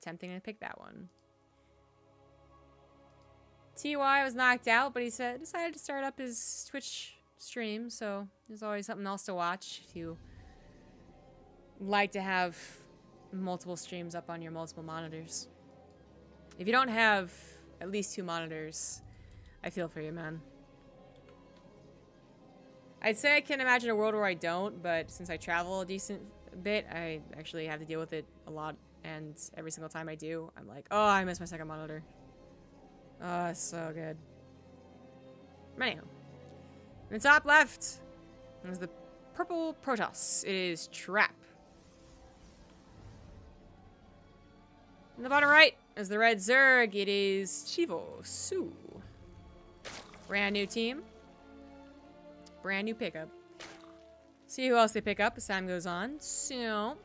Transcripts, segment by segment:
tempting to pick that one. TY was knocked out, but he decided to start up his Twitch stream, so there's always something else to watch if you like to have multiple streams up on your multiple monitors. If you don't have at least 2 monitors, I feel for you, man. I'd say I can imagine a world where I don't, but since I travel a decent bit, I actually have to deal with it a lot, and every single time I do, I'm like, oh, I miss my second monitor. Oh, it's so good. Anyhow, in the top left is the purple Protoss. It is Trap. In the bottom right is the red Zerg. It is Chivo soO. Brand new team. Brand new pickup. See who else they pick up as time goes on. soO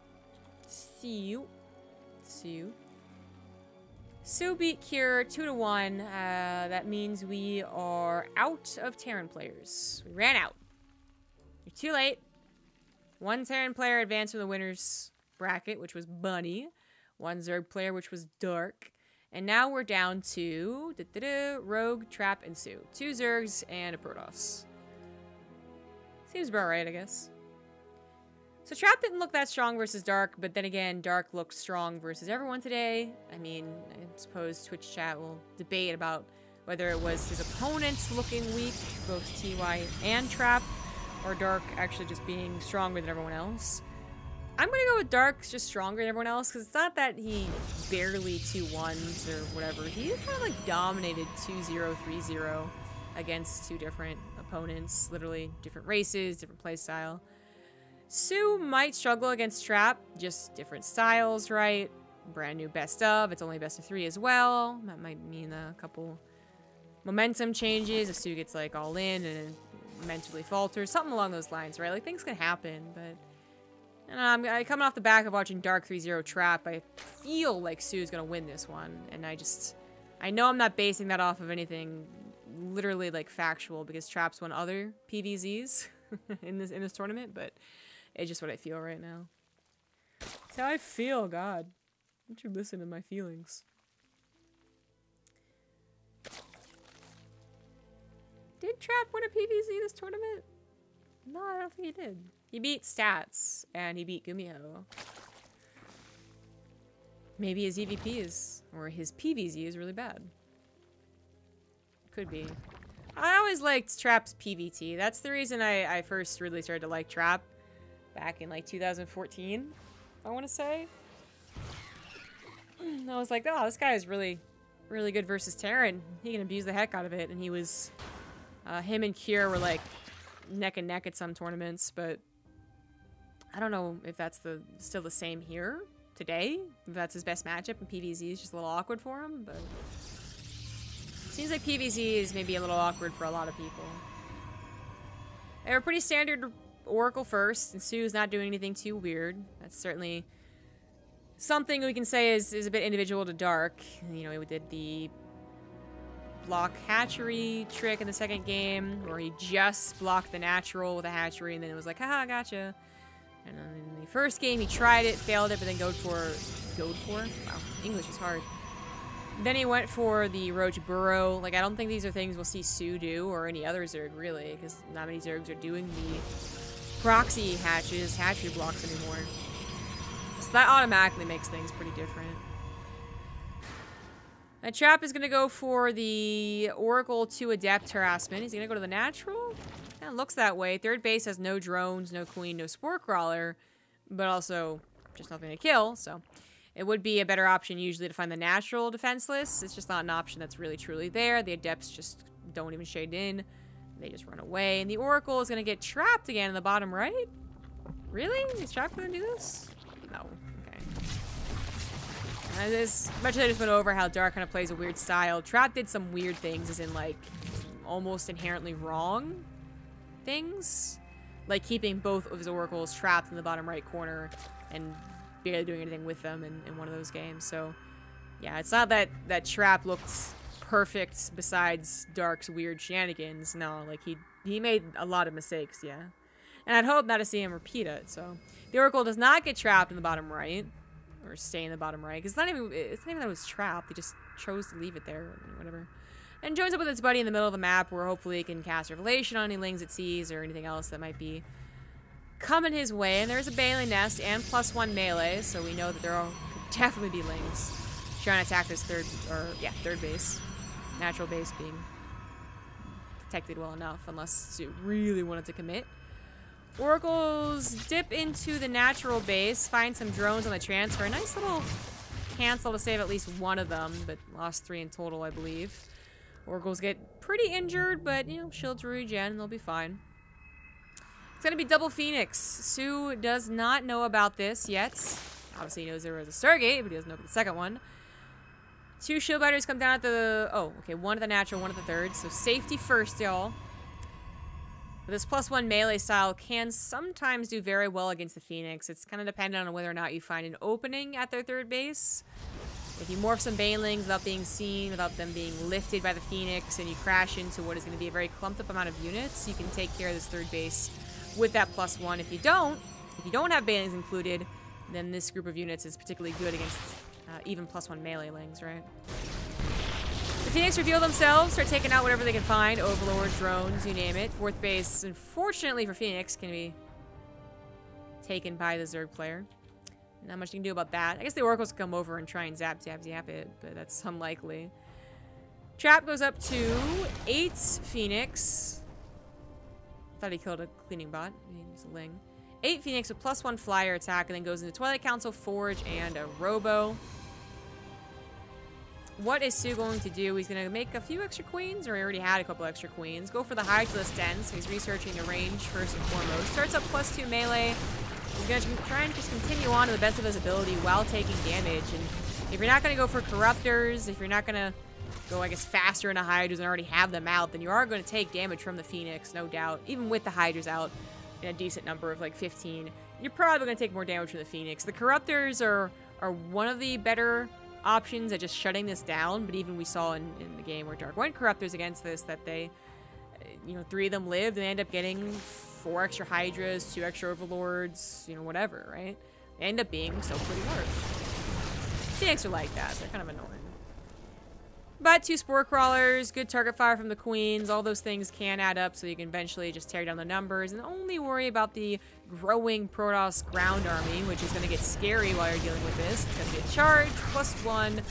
beat Cure 2-1. That means we are out of Terran players. We ran out. You're too late. 1 Terran player advanced from the winners bracket, which was Bunny. 1 Zerg player, which was Dark. And now we're down to Rogue, Trap, and soO. 2 Zergs and a Protoss. Seems about right, I guess. So Trap didn't look that strong versus Dark, but then again, Dark looked strong versus everyone today. I mean, I suppose Twitch chat will debate about whether it was his opponents looking weak, both TY and Trap, or Dark actually just being stronger than everyone else. I'm gonna go with Dark's just stronger than everyone else, because it's not that he barely 2-1s or whatever. He kind of like dominated 2-0, 3-0 against 2 different opponents, literally different races, different playstyle. soO might struggle against Trap, just different styles, right? Brand new best of, it's only best of 3 as well. That might mean a couple momentum changes if soO gets like all in and mentally falters, something along those lines, right? Like things can happen, but and I'm coming off the back of watching Dark 3-0 Trap. I feel like soO's gonna win this one, and I know I'm not basing that off of anything literally like factual because Trap's won other PVZs in this tournament, but it's just what I feel right now. It's how I feel, God. Don't you listen to my feelings. Did Trap win a PVZ this tournament? No, I don't think he did. He beat Stats, and he beat Gumiho. Maybe his EVP is, or his PVZ is really bad. Could be. I always liked Trap's PVT. That's the reason I first really started to like Trap. Back in like 2014, I want to say. I was like, oh, this guy is really, really good versus Terran. He can abuse the heck out of it. And he was, him and Cure were like neck and neck at some tournaments, but I don't know if that's still the same here today. If that's his best matchup and PVZ is just a little awkward for him, but seems like PVZ is maybe a little awkward for a lot of people. They were pretty standard Oracle first, and soO's not doing anything too weird. That's certainly something we can say is a bit individual to Dark. You know, he did the block hatchery trick in the second game, where he just blocked the natural with a hatchery, and then it was like, haha, gotcha. And then in the first game, he tried it, failed it, but then go for? Wow, English is hard. Then he went for the Roach Burrow. Like, I don't think these are things we'll see soO do, or any other Zerg, really, because not many Zergs are doing the proxy hatchery blocks anymore. So that automatically makes things pretty different. And Trap is going to go for the Oracle 2 Adept harassment. He's going to go to the natural. Kind of looks that way. Third base has no drones, no queen, no spore crawler, but also just nothing to kill, so it would be a better option usually to find the natural defenseless. It's just not an option that's really truly there. The Adepts just don't even shade in. They just run away. And the Oracle is going to get trapped again in the bottom right. Really? Is Trap going to do this? No. Okay. As much as I just went over how Dark kind of plays a weird style, Trap did some weird things, as in, like, almost inherently wrong things. Like keeping both of his Oracles trapped in the bottom right corner and barely doing anything with them in one of those games. So, yeah, it's not that Trap looked perfect besides Dark's weird shenanigans. No, like, he made a lot of mistakes, yeah. And I'd hope not to see him repeat it, so. The Oracle does not get trapped in the bottom right. or stay in the bottom right. Because it's not even that it was trapped. They just chose to leave it there, or whatever. And joins up with its buddy in the middle of the map, where hopefully it can cast Revelation on any lings it sees, or anything else that might be coming his way. And there's a Baneling Nest and +1 melee, so we know that there could definitely be lings trying to attack this third base. Natural base being protected well enough, unless you really wanted to commit. Oracles dip into the natural base, find some drones on the transfer. A nice little cancel to save at least one of them, but lost 3 in total, I believe. Oracles get pretty injured, but, you know, shields regen and they'll be fine. It's going to be double Phoenix. soO does not know about this yet. Obviously he knows there was a Stargate, but he doesn't know about the second one. 2 shield batteries come down at the... Oh, okay, 1 at the natural, 1 at the third. So safety first, y'all. This +1 melee style can sometimes do very well against the Phoenix. It's kind of dependent on whether or not you find an opening at their third base. If you morph some Banelings without being seen, without them being lifted by the Phoenix, and you crash into what is going to be a very clumped up amount of units, you can take care of this third base with that +1. If you don't have Banelings included, then this group of units is particularly good against even +1 melee lings, right? The Phoenix reveal themselves, start taking out whatever they can find. Overlords, drones, you name it. Fourth base, unfortunately for Phoenix, can be taken by the Zerg player. Not much you can do about that. I guess the Oracles can come over and try and zap it, but that's unlikely. Trap goes up to 8 Phoenix. Thought he killed a cleaning bot. He's a ling. 8 Phoenix with +1 flyer attack, and then goes into Twilight Council, Forge, and a Robo. What is soO going to do? He's going to make a few extra queens, or he already had a couple extra queens. Go for the Hydralisk Den, so he's researching the range first and foremost. Starts up +2 melee. He's going to try and just continue on to the best of his ability while taking damage. And if you're not going to go for Corruptors, if you're not going to go, I guess, faster into Hydras and already have them out, then you are going to take damage from the Phoenix, no doubt. Even with the Hydras out in a decent number of like 15, you're probably going to take more damage from the Phoenix. The Corruptors are one of the better options at just shutting this down, but even we saw in the game where Dark went Corruptors against this, that they, you know, 3 of them lived and they end up getting 4 extra Hydras, 2 extra Overlords, you know, whatever, right? They end up being so pretty worth. Phoenix are like that. They're kind of annoying. But 2 Spore Crawlers, good target fire from the Queens, all those things can add up, so you can eventually just tear down the numbers and only worry about the growing Protoss ground army, which is going to get scary while you're dealing with this. It's going to be a charge, +1,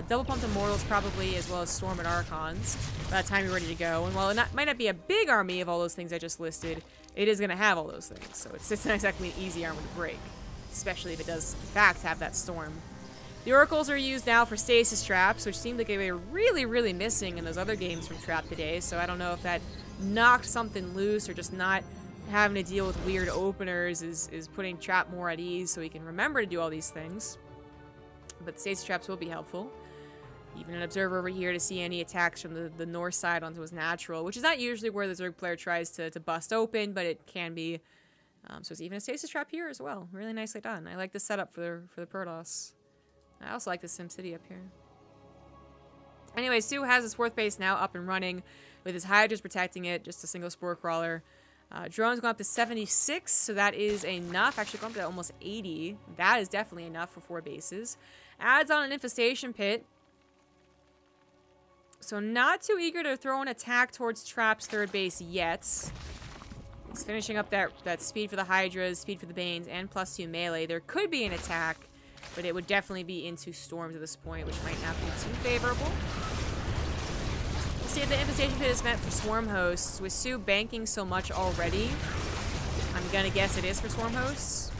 double pumped Immortals probably, as well as Storm and Archons by the time you're ready to go. And while it might not be a big army of all those things I just listed, it is going to have all those things. So it's not exactly an easy army to break, especially if it does, in fact, have that Storm. The Oracles are used now for stasis traps, which seemed like they were really, really missing in those other games from Trap today, so I don't know if that knocked something loose or just not having to deal with weird openers is putting Trap more at ease so he can remember to do all these things. But stasis traps will be helpful. Even an observer over here to see any attacks from the north side onto his natural, which is not usually where the Zerg player tries to bust open, but it can be. So it's even a stasis trap here as well. Really nicely done. I like the setup for the Protoss. I also like the SimCity up here. Anyway, soO has his 4th base now up and running with his Hydras protecting it, just a single Spore Crawler. Drones going up to 76, so that is enough. Actually, going up to almost 80. That is definitely enough for 4 bases. Adds on an Infestation Pit. So not too eager to throw an attack towards Trap's 3rd base yet. He's finishing up that speed for the Hydras, speed for the Banes, and +2 melee. There could be an attack, but it would definitely be into Storms at this point, which might not be too favorable. We'll see if the Infestation Pit is meant for Swarm Hosts. With soO banking so much already, I'm gonna guess it is for Swarm Hosts.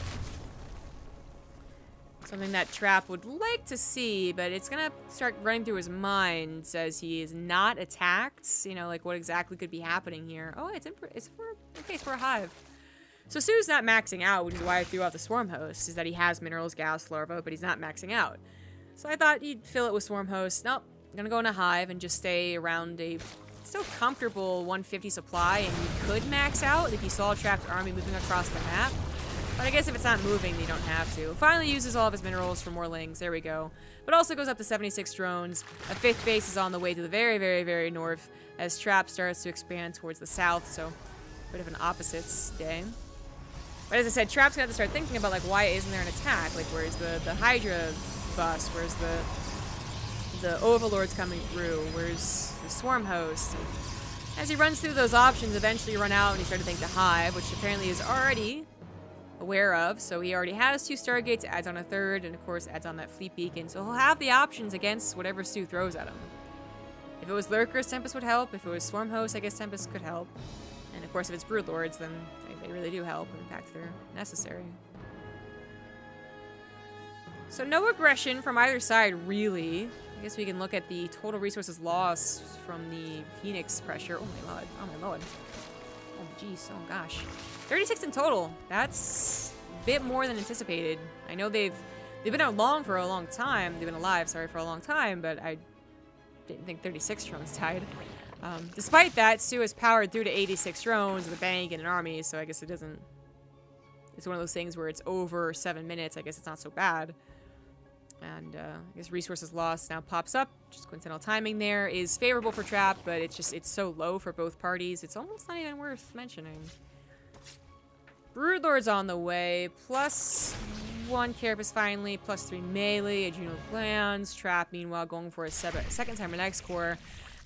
Something that Trap would like to see, but it's gonna start running through his mind as he is not attacked. You know, like what exactly could be happening here. Oh, it's for a Hive. So soO's not maxing out, which is why I threw out the Swarm Host, is that he has Minerals, Gas, Larva, but he's not maxing out. So I thought he'd fill it with Swarm Host. Nope, I'm gonna go in a Hive and just stay around a still comfortable 150 supply, and you could max out if you saw a trapped army moving across the map. But I guess if it's not moving, then you don't have to. Finally uses all of his minerals for more lings. There we go. But also goes up to 76 drones. A 5th base is on the way to the very, very, very north as Trap starts to expand towards the south, so a bit of an opposites day. But as I said, Trap's gonna have to start thinking about, like, why isn't there an attack? Like, where's the Hydra bus? Where's the Overlords coming through? Where's the Swarm host? And as he runs through those options, eventually you run out and you start to think the Hive, which apparently is already aware of. So he already has 2 Stargates, adds on a 3rd, and of course adds on that Fleet Beacon. So he'll have the options against whatever soO throws at him. If it was Lurkers, Tempest would help. If it was Swarm host, I guess Tempest could help. And of course, if it's Broodlords, then they really do help. In fact, they're necessary. So no aggression from either side, really. I guess we can look at the total resources lost from the Phoenix pressure. Oh my lord. Oh my lord. Oh jeez. Oh gosh. 36 in total. That's a bit more than anticipated. I know they've been out for a long time. They've been alive, sorry, for a long time, but I didn't think 36 drones died. Despite that, soO has powered through to 86 drones with a bank and an army, so I guess it doesn't... It's one of those things where it's over 7 minutes. I guess it's not so bad. And I guess resources lost now pops up. Just coincidental timing there is favorable for Trap, but it's so low for both parties. It's almost not even worth mentioning. Broodlord's on the way. +1 Carapace finally. +3 melee. Adrenal glands. Trap, meanwhile, going for a second time an X-Core.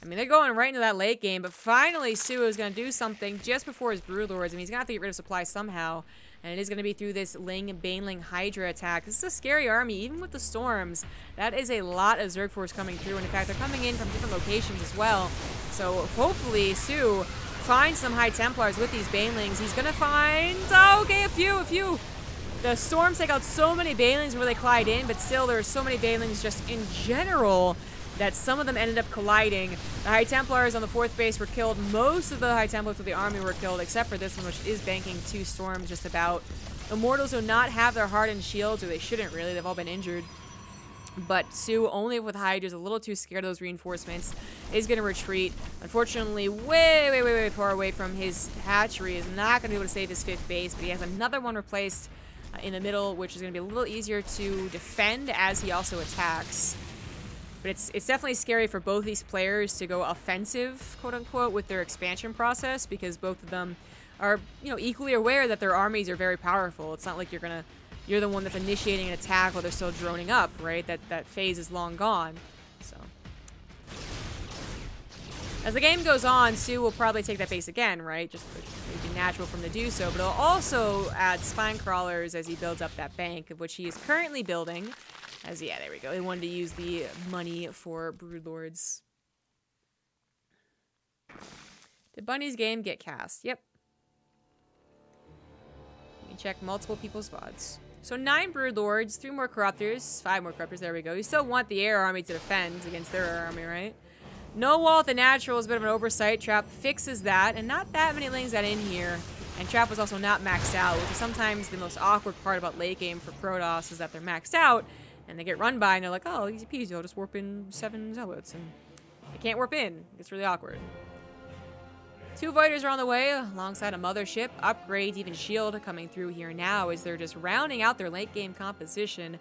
I mean, they're going right into that late game, but finally soO is going to do something just before his Broodlords. I mean, he's going to have to get rid of supply somehow. And it is going to be through this Baneling Hydra attack. This is a scary army, even with the storms. That is a lot of Zerg Force coming through. And in fact, they're coming in from different locations as well. So hopefully soO finds some High Templars with these Banelings. He's going to find, oh, okay, a few. The storms take out so many Banelings where they collide in, but still there are so many Banelings just in general that some of them ended up colliding. The High Templars on the 4th base were killed. Most of the High Templars of the army were killed, except for this one, which is banking 2 storms just about. Immortals do not have their hardened shields, or they shouldn't really. They've all been injured. But soO, only with Hydra's a little too scared of those reinforcements, is going to retreat. Unfortunately, way far away from his hatchery. Is not going to be able to save his 5th base, but he has another one replaced in the middle, which is going to be a little easier to defend as he also attacks. But it's definitely scary for both these players to go offensive, quote-unquote, with their expansion process, because both of them are, you know, equally aware that their armies are very powerful. It's not like you're the one that's initiating an attack while they're still droning up, right? That phase is long gone. So as the game goes on, soO will probably take that base again, right? Just it would be natural for him to do so, but he'll also add spine crawlers as he builds up that bank, of which he is currently building. As, yeah, there we go. They wanted to use the money for Broodlords. Did Bunny's game get cast? Yep. You can check multiple people's VODs. So 9 Broodlords, 3 more Corruptors, 5 more Corruptors, there we go. You still want the air army to defend against their air army, right? No wall at the natural is a bit of an oversight. Trap fixes that, and not that many lanes got in here. And Trap was also not maxed out, which is sometimes the most awkward part about late game for Protoss, is that they're maxed out, and they get run by, and they're like, oh, easy peasy, I'll just warp in 7 Zealots. And they can't warp in. It's really awkward. 2 Voiders are on the way, alongside a Mothership. Upgrades, even Shield coming through here now, as they're just rounding out their late game composition.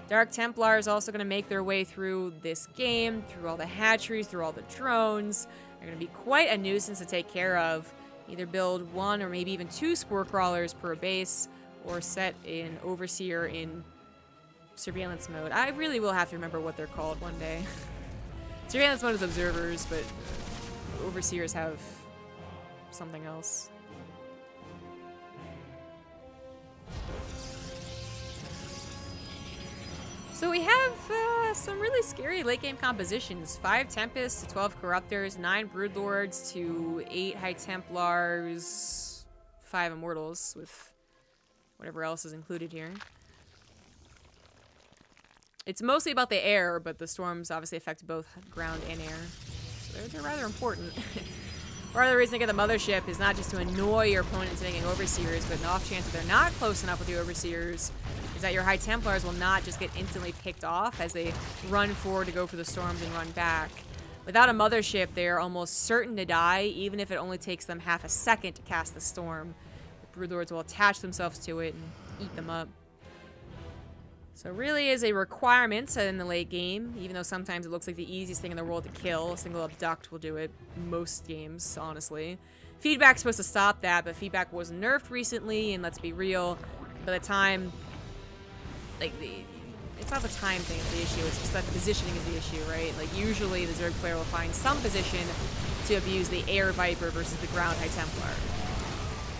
Dark Templar is also going to make their way through this game, through all the hatcheries, through all the drones. They're going to be quite a nuisance to take care of. Either build 1 or maybe even 2 Spore Crawlers per base, or set an Overseer in surveillance mode. I really will have to remember what they're called one day. Surveillance mode is observers, but overseers have something else. So we have some really scary late game compositions. 5 Tempests to 12 Corruptors, 9 Broodlords to 8 High Templars, 5 Immortals, with whatever else is included here. It's mostly about the air, but the storms obviously affect both ground and air. So they're rather important. Part of the reason to get the Mothership is not just to annoy your opponent into making Overseers, but an off chance that they're not close enough with the Overseers, is that your High Templars will not just get instantly picked off as they run forward to go for the storms and run back. Without a Mothership, they are almost certain to die, even if it only takes them half a second to cast the storm. The Broodlords will attach themselves to it and eat them up. So it really is a requirement in the late game, even though sometimes it looks like the easiest thing in the world to kill. A single Abduct will do it most games, honestly. Feedback's supposed to stop that, but feedback was nerfed recently, and let's be real, by the time, like, it's not the time thing that's the issue, it's just that the positioning is the issue, right? Like, usually the Zerg player will find some position to abuse the Air Viper versus the Ground High Templar.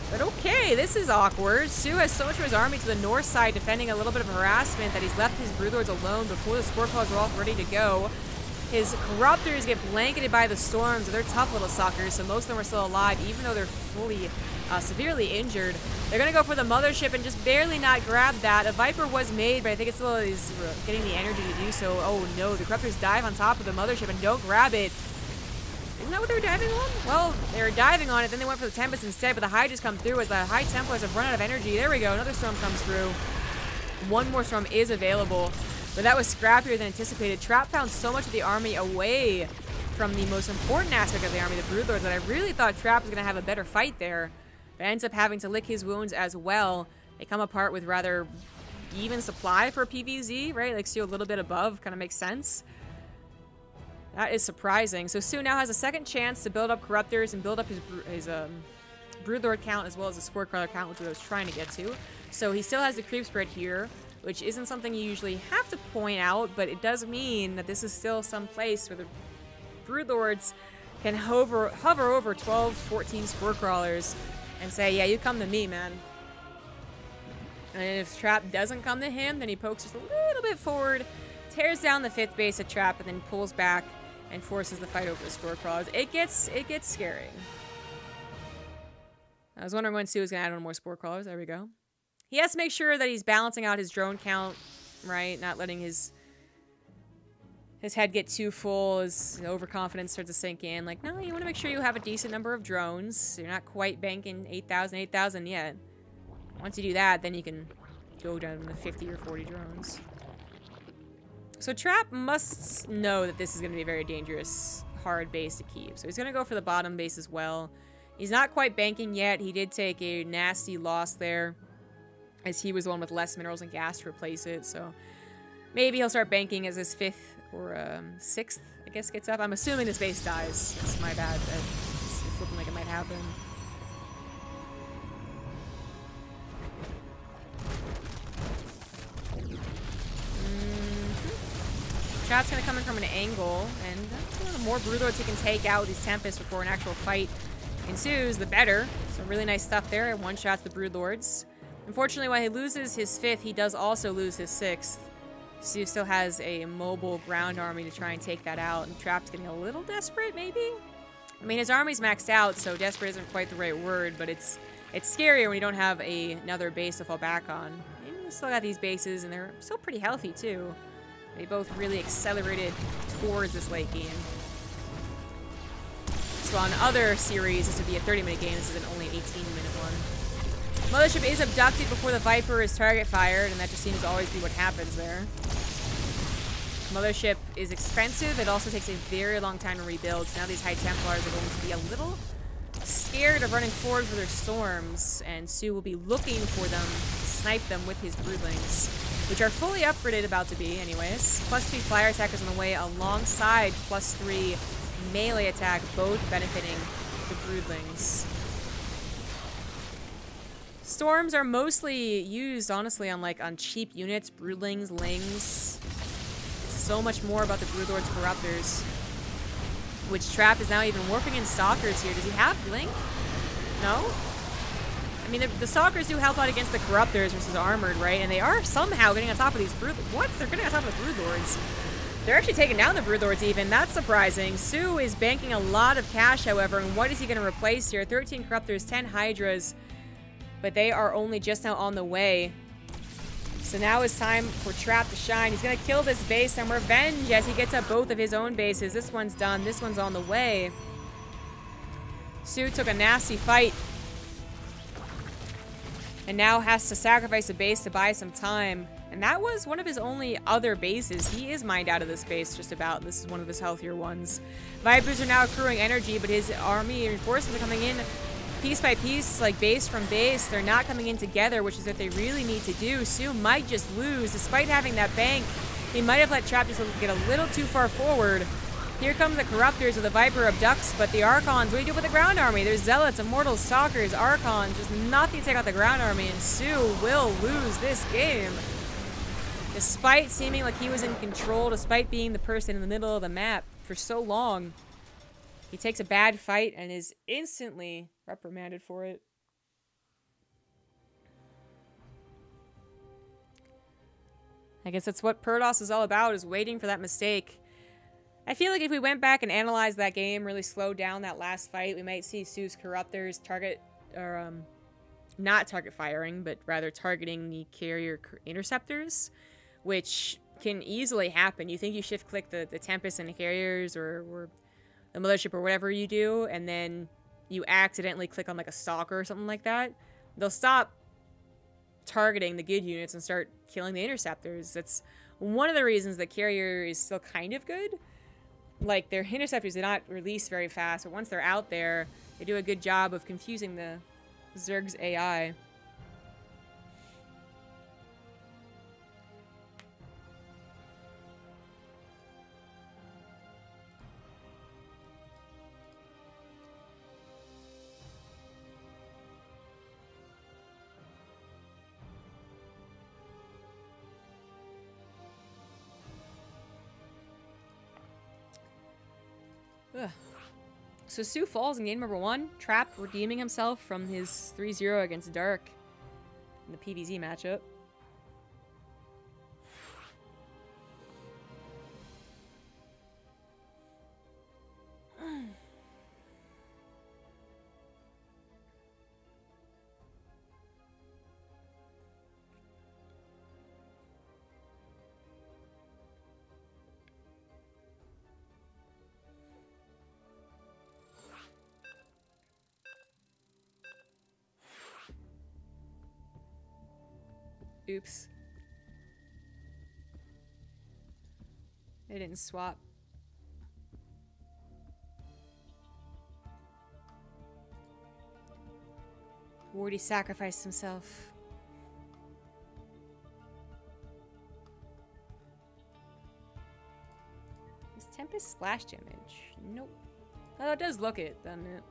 But okay, this is awkward. soO has so much of his army to the north side defending a little bit of harassment that he's left his Broodlords alone before the Spore Claws are all ready to go. His Corruptors get blanketed by the storms. They're tough little suckers, so most of them are still alive, even though they're fully, severely injured. They're going to go for the Mothership and just barely not grab that. A Viper was made, but I think it still is getting the energy to do so. Oh no, the Corruptors dive on top of the Mothership and don't grab it. Isn't that what they were diving on? Well, they were diving on it, then they went for the Tempest instead, but the Hydras come through as the High Templars have run out of energy. There we go, another storm comes through. One more storm is available, but that was scrappier than anticipated. Trap found so much of the army away from the most important aspect of the army, the Broodlords, that I really thought Trap was going to have a better fight there. But ends up having to lick his wounds as well. They come apart with rather even supply for PVZ, right? Like, still a little bit above, kind of makes sense. That is surprising. So soO now has a second chance to build up Corruptors and build up his Broodlord count as well as the Spore Crawler count, which I was trying to get to. So he still has the creep spread here, which isn't something you usually have to point out, but it does mean that this is still some place where the Broodlords can hover over 12, 14 Spore Crawlers and say, yeah, you come to me, man. And if Trap doesn't come to him, then he pokes just a little bit forward, tears down the 5th base of Trap, and then pulls back and forces the fight over the Spore Crawlers. It gets scary. I was wondering when soO was going to add on more Spore Crawlers. There we go. He has to make sure that he's balancing out his drone count, right? Not letting his head get too full, his overconfidence starts to sink in. Like, no, you want to make sure you have a decent number of drones. You're not quite banking 8,000 yet. Once you do that, then you can go down to 50 or 40 drones. So Trap must know that this is going to be a very dangerous, hard base to keep. So he's going to go for the bottom base as well. He's not quite banking yet. He did take a nasty loss there, as he was the one with less minerals and gas to replace it. So maybe he'll start banking as his 5th or 6th, I guess, gets up. I'm assuming this base dies. It's my bad. It's looking like it might happen. Trap's gonna come in from an angle, and the more Broodlords he can take out these Tempests before an actual fight ensues, the better. So really nice stuff there. One-shots the Broodlords. Unfortunately, while he loses his 5th, he does also lose his 6th. soO still has a mobile ground army to try and take that out, and Trap's getting a little desperate, maybe? I mean, his army's maxed out, so desperate isn't quite the right word, but it's scarier when you don't have another base to fall back on. And you still got these bases, and they're still pretty healthy, too. They both really accelerated towards this late game. So on other series, this would be a 30-minute game. This is only an 18-minute one. Mothership is abducted before the Viper is target fired, and that just seems to always be what happens there. Mothership is expensive. It also takes a very long time to rebuild. So now these High Templars are going to be a little scared of running forward for their storms, and soO will be looking for them to snipe them with his Broodlings, which are fully upgraded, about to be anyways. +3 flyer attackers on the way alongside +3 melee attack, both benefiting the Broodlings. Storms are mostly used, honestly, on cheap units, Broodlings, Lings. It's so much more about the Broodlords, Corruptors, which Trap is now even warping in Stalkers here. Does he have Blink? No? I mean, the Stalkers do help out against the Corruptors versus Armored, right? And they are somehow getting on top of these Broodlords. What? They're getting on top of the Broodlords. They're actually taking down the Broodlords even. That's surprising. soO is banking a lot of cash, however, and what is he going to replace here? 13 Corruptors, 10 Hydras, but they are only just now on the way. So now it's time for Trap to shine. He's going to kill this base and revenge as he gets up both of his own bases. This one's done. This one's on the way. soO took a nasty fight and now has to sacrifice a base to buy some time. And that was one of his only other bases. He is mined out of this base just about. This is one of his healthier ones. Vipers are now accruing energy, but his army reinforcements are coming in piece by piece, like base from base. They're not coming in together, which is what they really need to do. soO might just lose. Despite having that bank, he might have let Trap just get a little too far forward. Here come the Corruptors with the Viper Abducts, but the Archons, what do you do with the ground army? There's Zealots, Immortals, Stalkers, Archons, just nothing to take out the ground army, and soO will lose this game. Despite seeming like he was in control, despite being the person in the middle of the map for so long, he takes a bad fight and is instantly reprimanded for it. I guess that's what Perdos is all about, is waiting for that mistake. I feel like if we went back and analyzed that game, really slowed down that last fight, we might see soO's Corruptors target, or not target firing, but rather targeting the carrier interceptors, which can easily happen. You think you shift click the Tempest and the carriers, or the Mothership, or whatever you do, and then you accidentally click on like a Stalker or something like that. They'll stop targeting the good units and start killing the interceptors. That's one of the reasons the carrier is still kind of good. Like, their interceptors do not release very fast, but once they're out there, they do a good job of confusing the Zerg's AI. Ugh. So soO falls in game number 1. Trap redeeming himself from his 3-0 against Dark in the PvZ matchup. Oops. They didn't swap. Wardy sacrificed himself. Is Tempest splash damage? Nope. Oh, it does look it, doesn't it?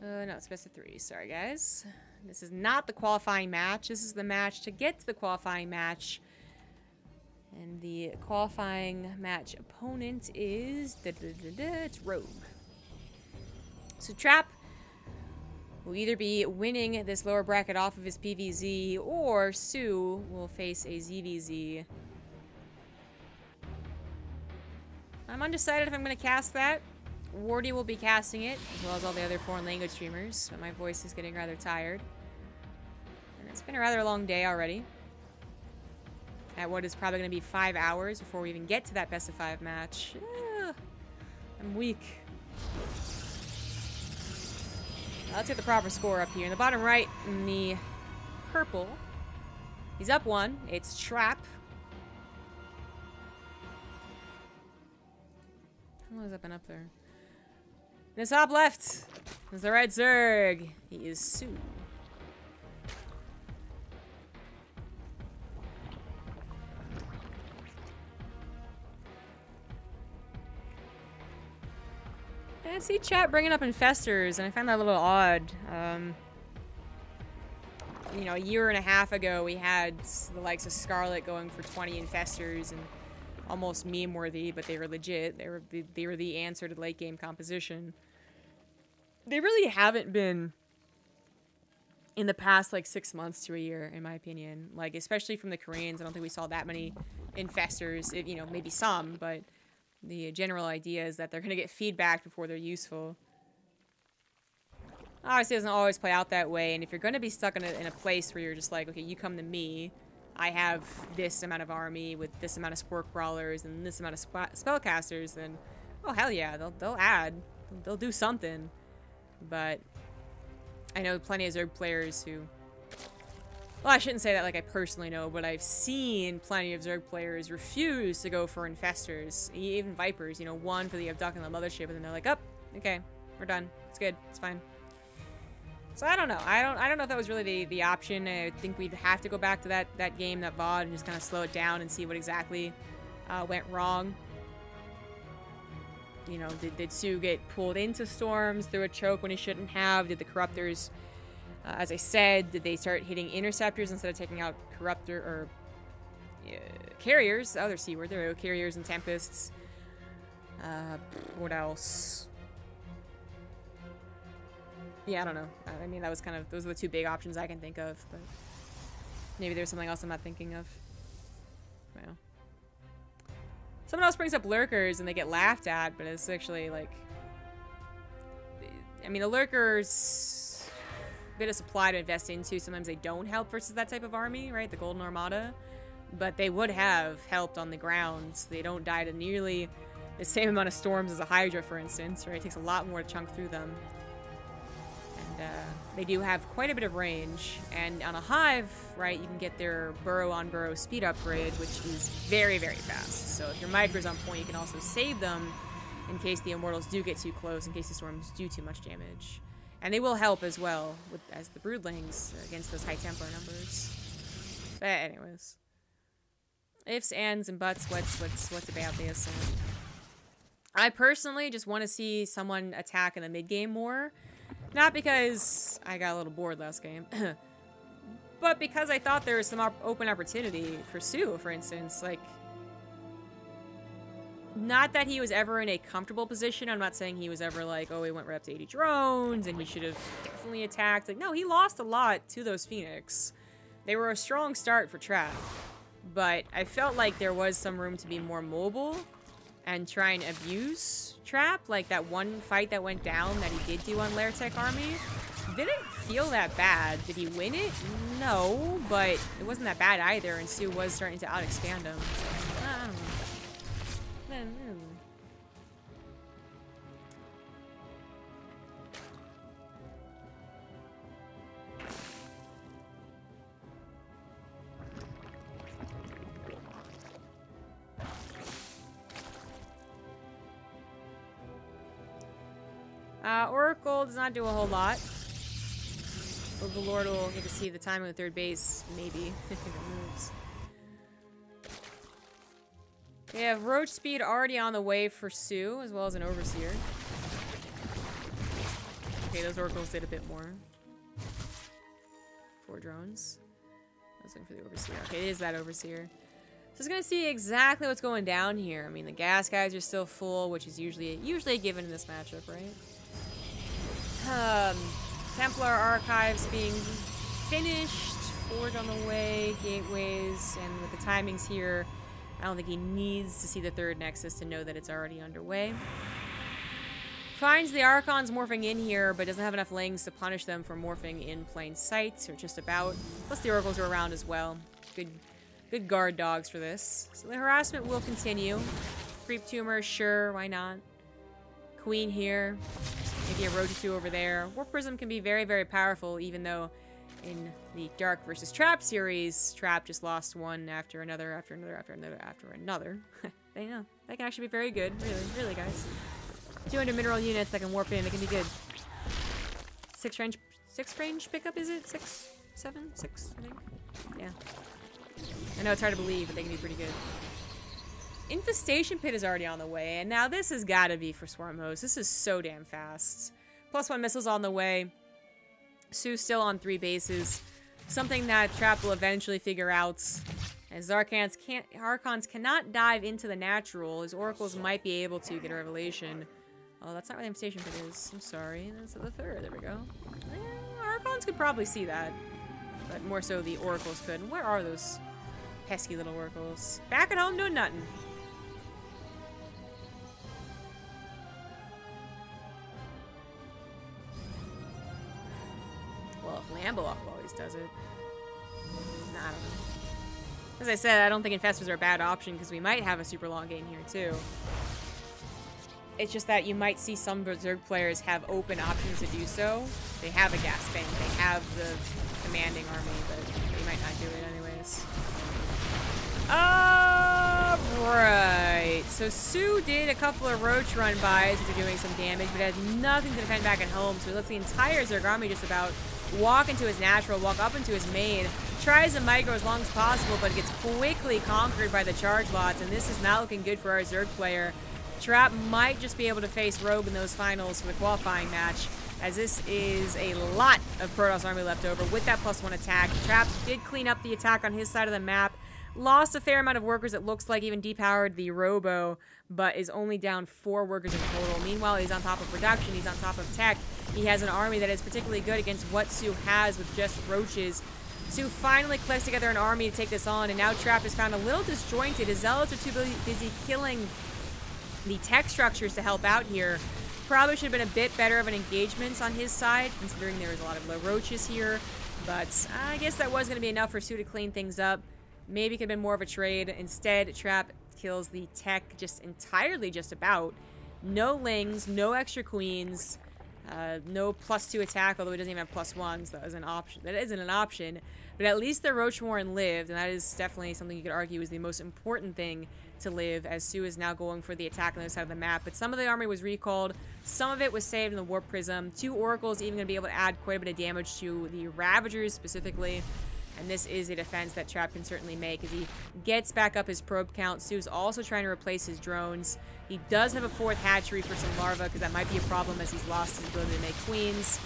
No, it's best of 3. Sorry, guys. This is not the qualifying match. This is the match to get to the qualifying match. And the qualifying match opponent is... it's Rogue. So Trap will either be winning this lower bracket off of his PvZ, or soO will face a ZvZ. I'm undecided if I'm going to cast that. Wardy will be casting it, as well as all the other foreign language streamers, but my voice is getting rather tired. And it's been a rather long day already. At what is probably going to be 5 hours before we even get to that best of 5 match. I'm weak. Let's get the proper score up here. In the bottom right, in the purple, he's up 1. It's Trap. How long has that been up there? In the top left is the red Zerg. He is soO. I see chat bringing up infestors, and I find that a little odd. You know, a year and a half ago, we had the likes of Scarlet going for 20 infestors, and almost meme-worthy, but they were legit. They were the answer to late game composition. They really haven't been in the past like 6 months to a year, in my opinion. Like, especially from the Koreans, I don't think we saw that many infestors. You know, maybe some, but the general idea is that they're gonna get feedback before they're useful. Obviously, it doesn't always play out that way, and if you're going to be stuck in a place where you're just like, okay, you come to me, I have this amount of army with this amount of spore crawlers and this amount of spellcasters, then, oh, hell yeah, they'll add. They'll do something. But I know plenty of Zerg players who... Well, I shouldn't say that like I personally know, but I've seen plenty of Zerg players refuse to go for Infestors, even Vipers, you know, one for the Abduct and the Mothership, and then they're like, oh, okay, we're done. It's good. It's fine. So I don't know. I don't know if that was really the option. I think we'd have to go back to that game, that VOD, and just kind of slow it down and see what exactly went wrong. You know, did soO get pulled into storms through a choke when he shouldn't have? Did the Corruptors, as I said, did they start hitting Interceptors instead of taking out Carriers? The other C word. There we go. Carriers and Tempests. What else? Yeah, I don't know. I mean, that was kind of... Those are the two big options I can think of, but... Maybe there's something else I'm not thinking of. Well. Someone else brings up Lurkers and they get laughed at, but it's actually, like... I mean, the Lurkers... A bit of supply to invest into. Sometimes they don't help versus that type of army, right? The Golden Armada. But they would have helped on the ground. They don't die to nearly the same amount of storms as a Hydra, for instance, right? It takes a lot more to chunk through them. They do have quite a bit of range, and on a Hive, right, you can get their burrow-on-burrow speed upgrade, which is very, very fast. So if your micro's on point, you can also save them in case the Immortals do get too close, in case the Storms do too much damage. And they will help as well, as the Broodlings, against those High Templar numbers. But anyways. Ifs, ands, and buts, what's about this? I personally just want to see someone attack in the mid-game more. Not because I got a little bored last game, but because I thought there was some open opportunity for soO, for instance. Like, not that he was ever in a comfortable position. I'm not saying he was ever like, oh, he went right up to 80 drones and he should have definitely attacked. Like, no, he lost a lot to those Phoenix. They were a strong start for Trap, but I felt like there was some room to be more mobile and try and abuse Trap. Like that one fight that went down that he did do on Lairtech Army didn't feel that bad. Did he win it? No, but it wasn't that bad either, and soO was starting to out-expand him. I don't know. Oracle does not do a whole lot. Overlord will get to see the time of the third base, maybe, if it moves. We have Roach Speed already on the way for soO, as well as an Overseer. Okay, those Oracles did a bit more. 4 drones. I was looking for the Overseer. Okay, it is that Overseer. So it's gonna see exactly what's going down here. I mean, the gas guys are still full, which is usually a given in this matchup, right? Templar Archives being finished, Forge on the way, Gateways, and with the timings here, I don't think he needs to see the third Nexus to know that it's already underway. Finds the Archons morphing in here, but doesn't have enough Lings to punish them for morphing in plain sight, or just about. Plus the Oracles are around as well. Good guard dogs for this. So the harassment will continue. Creep Tumor, sure, why not? Queen here. Maybe a Roach or 2 over there. Warp Prism can be very, very powerful, even though in the Dark versus Trap series, Trap just lost one after another, after another, after another, after another. They know. That can actually be very good. Really, really, guys. 200 mineral units that can warp in. They can be good. 6 range pickup, is it? 6, 7, 6, I think. Yeah. I know it's hard to believe, but they can be pretty good. Infestation Pit is already on the way, and now this has got to be for Swarm Host. This is so damn fast. +1 missiles on the way. soO's still on 3 bases. Something that Trap will eventually figure out. As Archons cannot dive into the natural. His Oracles might be able to get a Revelation. Oh, that's not where the Infestation Pit is. I'm sorry. That's the 3rd. There we go. Archons could probably see that. But more so the Oracles could. Where are those pesky little Oracles? Back at home doing nothing. just does it. Nah, I don't know. As I said, I don't think Infestors are a bad option because we might have a super long game here too. It's just that you might see some Berserk players have open options to do so. They have a gas bank, they have the commanding army, but they might not do it anyways. Alright, so soO did a couple of roach run-bys, which are doing some damage, but has nothing to defend back at home, so he lets the entire Zerg army just about walk into his natural, walk up into his main, tries to micro as long as possible, but gets quickly conquered by the charge lots, and this is not looking good for our Zerg player. Trap might just be able to face Rogue in those finals for the qualifying match, as this is a lot of Protoss army left over with that +1 attack. Trap did clean up the attack on his side of the map, lost a fair amount of workers, it looks like, even depowered the Robo, but is only down 4 workers in total. Meanwhile, he's on top of production, he's on top of tech. He has an army that is particularly good against what soO has with just roaches. soO finally collects together an army to take this on, and now Trap is found a little disjointed. His zealots are too busy killing the tech structures to help out here. Probably should have been a bit better of an engagement on his side, considering there was a lot of low roaches here. But I guess that was going to be enough for soO to clean things up. Maybe it could have been more of a trade. Instead, Trap kills the tech just entirely just about. No lings, no extra queens, no +2 attack, although he doesn't even have +1, so that is an option. That isn't an option. But at least the Roach Warren lived, and that is definitely something you could argue is the most important thing to live, as soO is now going for the attack on the other side of the map. But some of the army was recalled, some of it was saved in the Warp Prism. 2 Oracles even going to be able to add quite a bit of damage to the Ravagers specifically. And this is a defense that Trap can certainly make as he gets back up his probe count. soO's also trying to replace his drones. He does have a 4th hatchery for some larvae, because that might be a problem as he's lost his ability to make queens.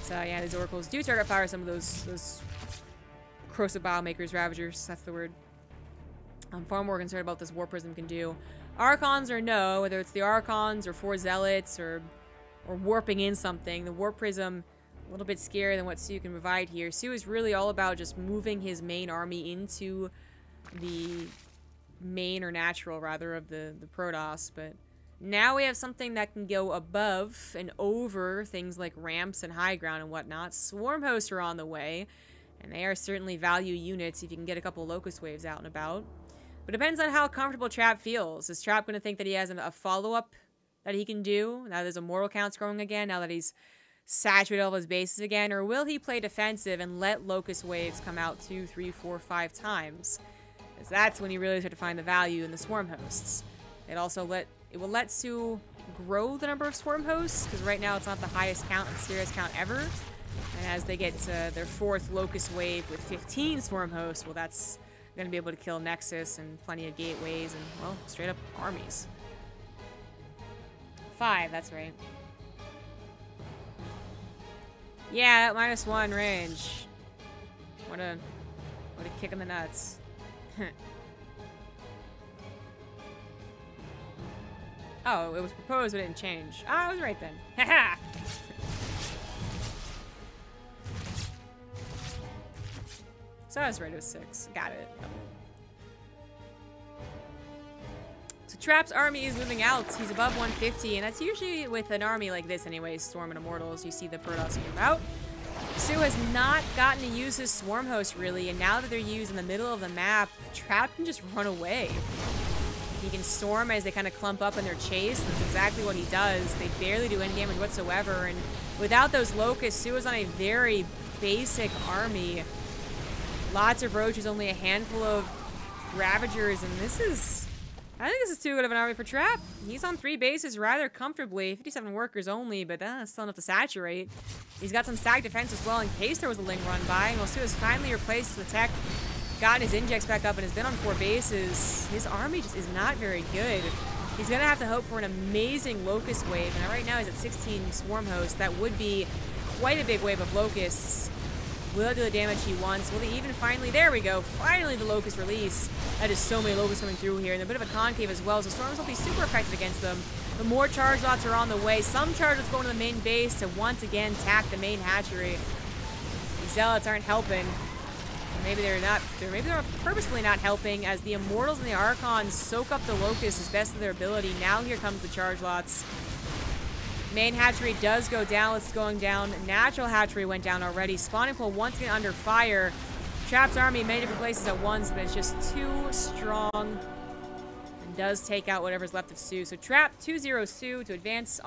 But yeah, these Oracles do target fire some of those corrosive biomakers, Ravagers, that's the word. I'm far more concerned about this War Prism can do. Archons or no, whether it's the Archons or 4 Zealots or warping in something, the War Prism, a little bit scarier than what soO can provide here. soO is really all about just moving his main army into the main, or natural rather, of the Protoss, but now we have something that can go above and over things like ramps and high ground and whatnot. Swarm hosts are on the way, and they are certainly value units if you can get a couple Locust Waves out and about. But it depends on how comfortable Trap feels. Is Trap going to think that he has a follow-up that he can do now that his immortal count's growing again, now that he's saturated all of his bases again, or will he play defensive and let Locust Waves come out 2, 3, 4, 5 times? Because that's when you really start to find the value in the Swarm Hosts. It will let soO grow the number of Swarm Hosts, because right now it's not the highest count and serious count ever. And as they get to their 4th Locust Wave with 15 Swarm Hosts, well, that's going to be able to kill Nexus and plenty of gateways and, well, straight up armies. 5, that's right. Yeah, that -1 range. What a kick in the nuts. Oh, it was proposed but it didn't change. Ah, I was right then. Haha! So I was right, it was 6. Got it. So Trap's army is moving out. He's above 150, and that's usually with an army like this anyways, Storm and Immortals. You see the Protoss move out. soO has not gotten to use his Swarm Host really, and now that they're used in the middle of the map, Trap can just run away. He can storm as they kind of clump up in their chase. That's exactly what he does. They barely do any damage whatsoever, and without those Locusts, soO is on a very basic army. Lots of roaches, only a handful of Ravagers, and I think this is too good of an army for Trap. He's on 3 bases rather comfortably, 57 workers only, but that's still enough to saturate. He's got some stack defense as well in case there was a Ling run by, and while soO has finally replaced the tech, gotten his injects back up, and has been on 4 bases, his army just is not very good. He's going to have to hope for an amazing Locust Wave, and right now he's at 16 Swarm Hosts. That would be quite a big wave of Locusts. Will it do the damage he wants? Will he even finally... There we go. Finally the Locust release. That is so many Locusts coming through here, and a bit of a concave as well, so Storms will be super effective against them. The more charge lots are on the way. Some charge lots going to the main base to once again tack the main hatchery. These Zealots aren't helping. Maybe they're not. Maybe they're purposefully not helping, as the Immortals and the Archons soak up the Locusts as best of their ability. Now here comes the charge lots. Main hatchery does go down. It's going down. Natural hatchery went down already. Spawning pool once again under fire. Traps army in many different places at once, but it's just too strong. And does take out whatever's left of soO. So trap 2-0 soO to advance